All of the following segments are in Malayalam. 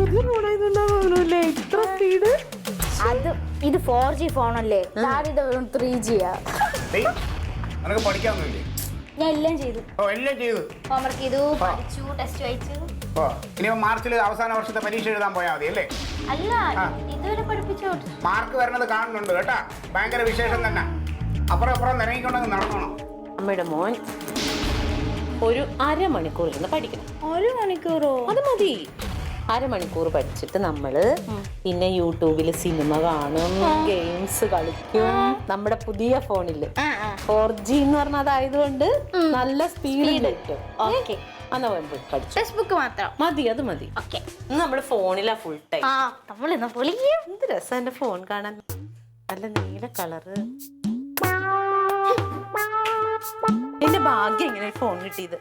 ഇത്ര സ്പീഡ്. അത് ഇത് 4G ഫോണല്ലേ, 3G പഠിക്കാന്നില്ലേ? ഞാൻ എല്ലാം ചെയ്തു. എല്ലാം ചെയ്തു. ഹോംവർക്ക് ചെയ്തു, പഠിച്ചു, ടെസ്റ്റ് വായിച്ചു. ഇനി മാർച്ചിൽ അവസാന വർഷത്തെ പരീക്ഷ എഴുതാൻ പോയാൽ മതി അല്ലേ? അല്ല, ഇതുവരെ പഠിപ്പിച്ചു. മാർക്ക് വരുന്നത് കാണുന്നുണ്ട് കേട്ടാ. ഭയങ്കര വിശേഷം തന്നെ. അപ്പുറം നിറങ്ങിക്കൊണ്ടങ്ങ് നടക്കണം. അമ്മയുടെ മോൻ ഒരു അരമണിക്കൂർ ഇരുന്ന് പഠിക്കണം. 1 മണിക്കൂറോ? അത് മതി. അരമണിക്കൂർ പഠിച്ചിട്ട് നമ്മള് പിന്നെ യൂട്യൂബിൽ സിനിമ കാണും, ഗെയിംസ് കളിക്കും. നമ്മുടെ പുതിയ ഫോണില് 4G എന്ന് പറഞ്ഞ അതായതുകൊണ്ട് നല്ല സ്പീഡ് കിട്ടും. ഫേസ്ബുക്ക് മാത്രം മതി, അത് മതി. നമ്മള് ഫോണിലാ ഫുൾ ടൈം. എന്ത് രസം എന്റെ ഫോൺ കാണാൻ. നല്ല നീല കളറ്. എന്റെ ഭാഗ്യം ഇങ്ങനെ ഫോൺ കിട്ടിയത്.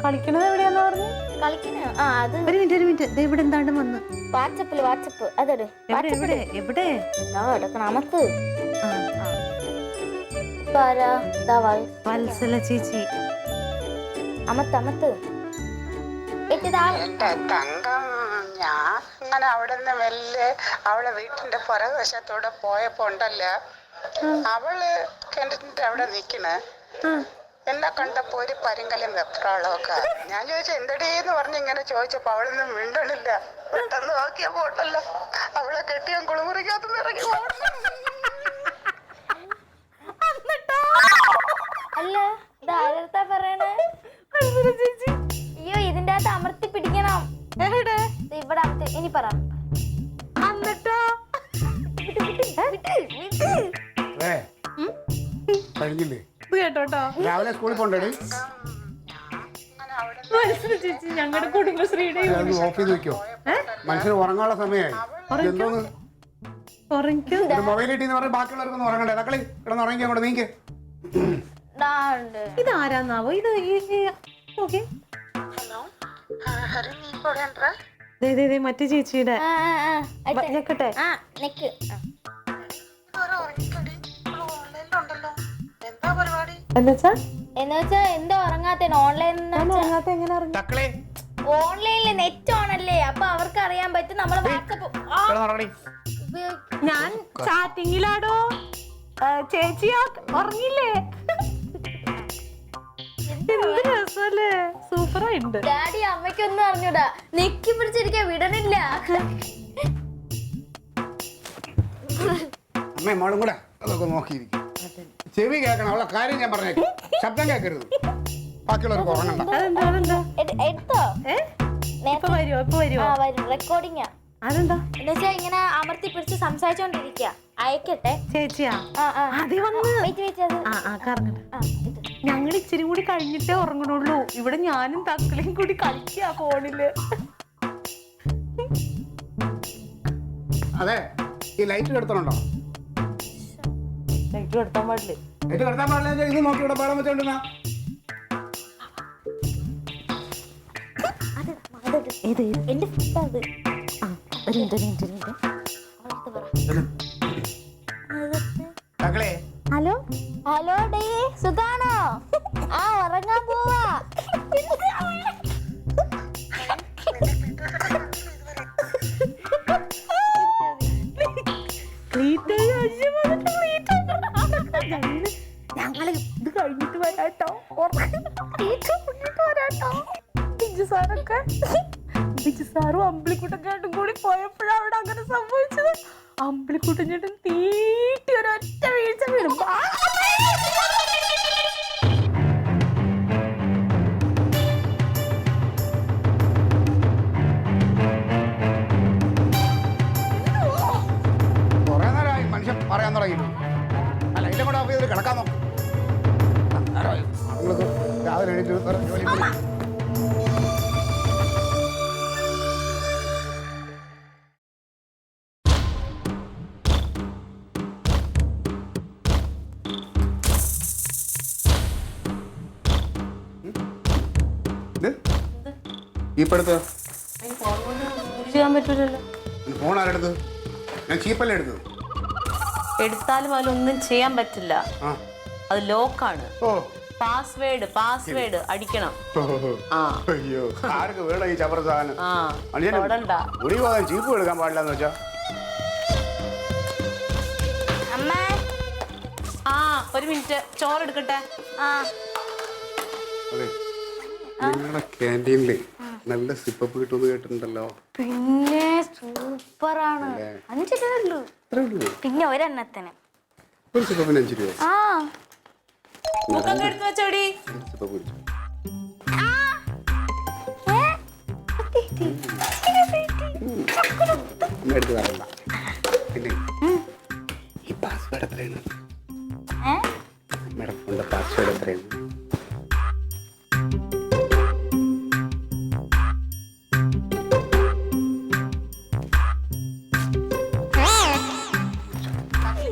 കളിക്കണത് എവിടെയാന്ന് പറഞ്ഞു? ഒരു മിനിറ്റ്, ഇവിടെ എന്താണ്ട് വന്ന്. വാട്സപ്പ് അതെ. എവിടെ? നമുക്ക് വത്സല ചേച്ചി. അമത്ത് എന്റെ തങ്കം, ഞാൻ അങ്ങനെ അവിടെ നിന്ന് മെല്ലെ അവളെ വീട്ടിന്റെ പുറകുവശത്തൂടെ പോയപ്പോ ഉണ്ടല്ലോ, അവള് കിണറ്റിന്റെ അവിടെ നിക്കണ്. എന്നെ കണ്ടപ്പോ ഒരു പരിങ്കലും വെപ്രാളമൊക്കെ. ഞാൻ ചോദിച്ചു എന്തടീന്ന് പറഞ്ഞ് ഇങ്ങനെ ചോദിച്ചപ്പോ അവളൊന്നും മിണ്ടണില്ല. പെട്ടെന്ന് നോക്കിയപ്പോ ഉണ്ടല്ലോ, അവളെ കെട്ടിയ കുളിമുറിക്കകത്ത് ഇറങ്ങി അല്ല, ഇതാരടുത്താ പറയണേ? അയ്യോ, ഇതിന്റെ അകത്ത് അമർത്തി പിടിക്കണം. ഇവിടെ ഇനി പറ. കഴിഞ്ഞില്ലേ? കേട്ടോട്ടോ, രാവിലെ സ്കൂളിൽ പോണ്ടേ? ചേച്ചി ഞങ്ങളുടെ കുടുംബശ്രീയുടെ ഓഫീസ് വെക്കോ? മനുഷ്യന് ഉറങ്ങാനുള്ള സമയമായി. മൊബൈലിട്ടെന്ന് പറഞ്ഞാൽ ബാക്കിയുള്ളവർക്കൊന്നും ഉറങ്ങണ്ടേ? തക്കളി കിടന്ന് ഉറങ്ങി അങ്ങോട്ട് നീക്ക്. ഇതാരാന്നാവോ? ഇത് മറ്റേ ചേച്ചിയുടെ. ഞെക്കട്ടെ. എന്നുവെച്ചാ എന്തോ ഉറങ്ങാത്ത ഓൺലൈനില് നെറ്റ് ഓണല്ലേ, അപ്പൊ അവർക്ക് അറിയാൻ പറ്റും നമ്മള് വാട്സപ്പ്. ഞാൻ ചാറ്റിങ്ങിലാടോ. ചേച്ചിയാ ഉറങ്ങില്ലേ? രസല്ലേ, സൂപ്പറായിട്ടുണ്ട്. ഡാഡി അമ്മയ്ക്കൊന്നും അറിഞ്ഞൂടാ, നെക്കി പിടിച്ചിരിക്കാൻ വിടണില്ല. അമ്മേ മോളും കൂടെ അതൊക്കെ നോക്കിയിരിക്കും. ചെവി കേൾക്കണം, അവളെ കാര്യം ഞാൻ പറഞ്ഞേക്കും. ശബ്ദം കേൾക്കരുത്, ബാക്കിയുള്ളവർക്ക് ഉറങ്ങണ്ട. എടുത്തോ? റെക്കോർഡിംഗ്. അതെന്താ? എന്നുവെച്ചാ ഇങ്ങനെ അമർത്തി പിടിച്ച് സംസാരിച്ചോണ്ടിരിക്ക. അയക്കട്ടെ ചേച്ചിയാ? ഞങ്ങൾ ഇച്ചിരി കൂടി കഴിഞ്ഞിട്ടേ ഉറങ്ങണുള്ളൂ. ഇവിടെ ഞാനും തക്കളിയും കൂടി കളിക്കാ ഫോണില്. അതെ, ഈ ലൈറ്റ് കെടുത്തണുണ്ടോ? ലൈറ്റ് കെടുത്താൻ പാടില്ലേ? ലൈറ്റ് കെടുത്താൻ പാടില്ല. ഇത് നോക്കി ഇവിടെ പാടാൻ വെച്ചോണ്ടിരുന്ന എന്റെ ഫുഡ്. ഹലോ ഹലോ ഡേ, സുഖാണോ? ഉറങ്ങാൻ പോവാ. ഞങ്ങള് ഇത് കഴിഞ്ഞിട്ട് വരാട്ടോ. ബിജു സാറും അമ്പിളിക്കുട്ടൻ ചേട്ടൻ കൂടി പോയപ്പോഴാണ് അവിടെ അങ്ങനെ സംഭവിച്ചത്. അമ്പിളിക്കുട്ടൻ ചേട്ടൻ തീരെ കയ്യിൽ അല്ല ഇതും കൂടെ ഓഫ് ചെയ്തിട്ട് കിടക്കാൻ നോക്കും നിങ്ങൾക്ക് രാവിലെ എണീറ്റ് വേറെ ജോലി കൂടി. ഇത് ചീപ്പെടുത്ത് ചെയ്യാൻ പറ്റൂലല്ലോ. ഫോൺ ആരെടുത്ത് ഞാൻ ചീപ്പല്ലേ എടുത്തത് എടുത്താലും അതിലൊന്നും ചെയ്യാൻ പറ്റില്ല. ആ അത് ലോക്കാണ്. ഓ പാസ്വേഡ് അടിക്കണം. ആ അയ്യോ ആർക്ക് വേണം ഈ ചവർ സാധനം ആ മനുഷ്യന് തൊടണ്ട. മുടി പോകാൻ ചീപ്പ് എടുക്കാൻ പാടില്ലെന്ന് വെച്ചാ അമ്മ ആ ഒരു മിനിറ്റ് ചോറെടുക്കട്ടെ. ആ അതെ നിങ്ങളുടെ ക്യാൻറ്റീനില് നല്ല സിപ്പപ്പ് കിട്ടുമെന്ന് കേട്ടിട്ടുണ്ടല്ലോ. പിന്നെ സൂപ്പറാണ്. 5 രൂപ ഉള്ളൂ. എത്ര ഉള്ളൂ? പിന്നെ ഒരെണ്ണത്തിന് ഒരു സിപ്പപ്പിന് 5 രൂപ. ആ ബുക്കൊക്കെ എടുത്ത് വെച്ചോടി. സിപ്പപ്പ് കുടിച്ചു. എടുത്ത് തരണ്ട. പിന്നെ ഈ പാസ്വേഡ് എത്രയാണ്? അമ്മയുടെ ഫോണിന്റെ പാസ്വേഡ് എത്രയാണ്?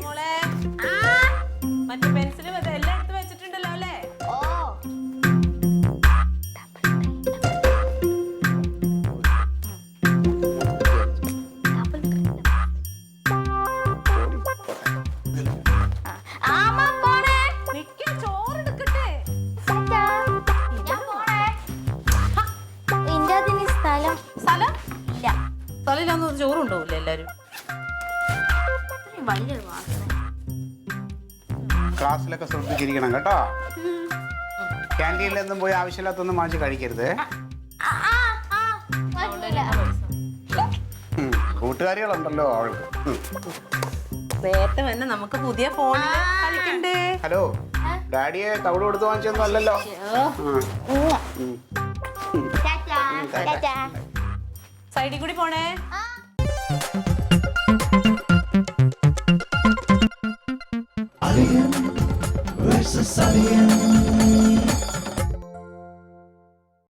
മോളെ മറ്റേ പെൻസിലും എല്ലാം എടുത്ത് വെച്ചിട്ടുണ്ടല്ലോ അല്ലേ? നിക്ക്, ചോറെടുക്കട്ടെ. സ്ഥലം സ്ഥലമില്ലാന്ന് ഒരു ചോറും ഉണ്ടാവില്ല എല്ലാരും. ക്ലാസ്സിലൊക്കെ ശ്രദ്ധിച്ചിരിക്കണം കേട്ടോ. ക്യാൻറ്റീനിലൊന്നും പോയി ആവശ്യമില്ലാത്തൊന്നും വാങ്ങിച്ച് കഴിക്കരുത്. കൂട്ടുകാരികളുണ്ടല്ലോ അവൾക്ക്. നേരത്തെ തന്നെ നമുക്ക് പുതിയ ഫോണിൽ കളിക്കണ്ടേ. ഹലോ ഡാഡിയെ തവിട് കൊടുത്ത് വാങ്ങിച്ചൊന്നും അല്ലല്ലോ. സൈഡിൽ കൂടി പോണേ. Alien versus Alien.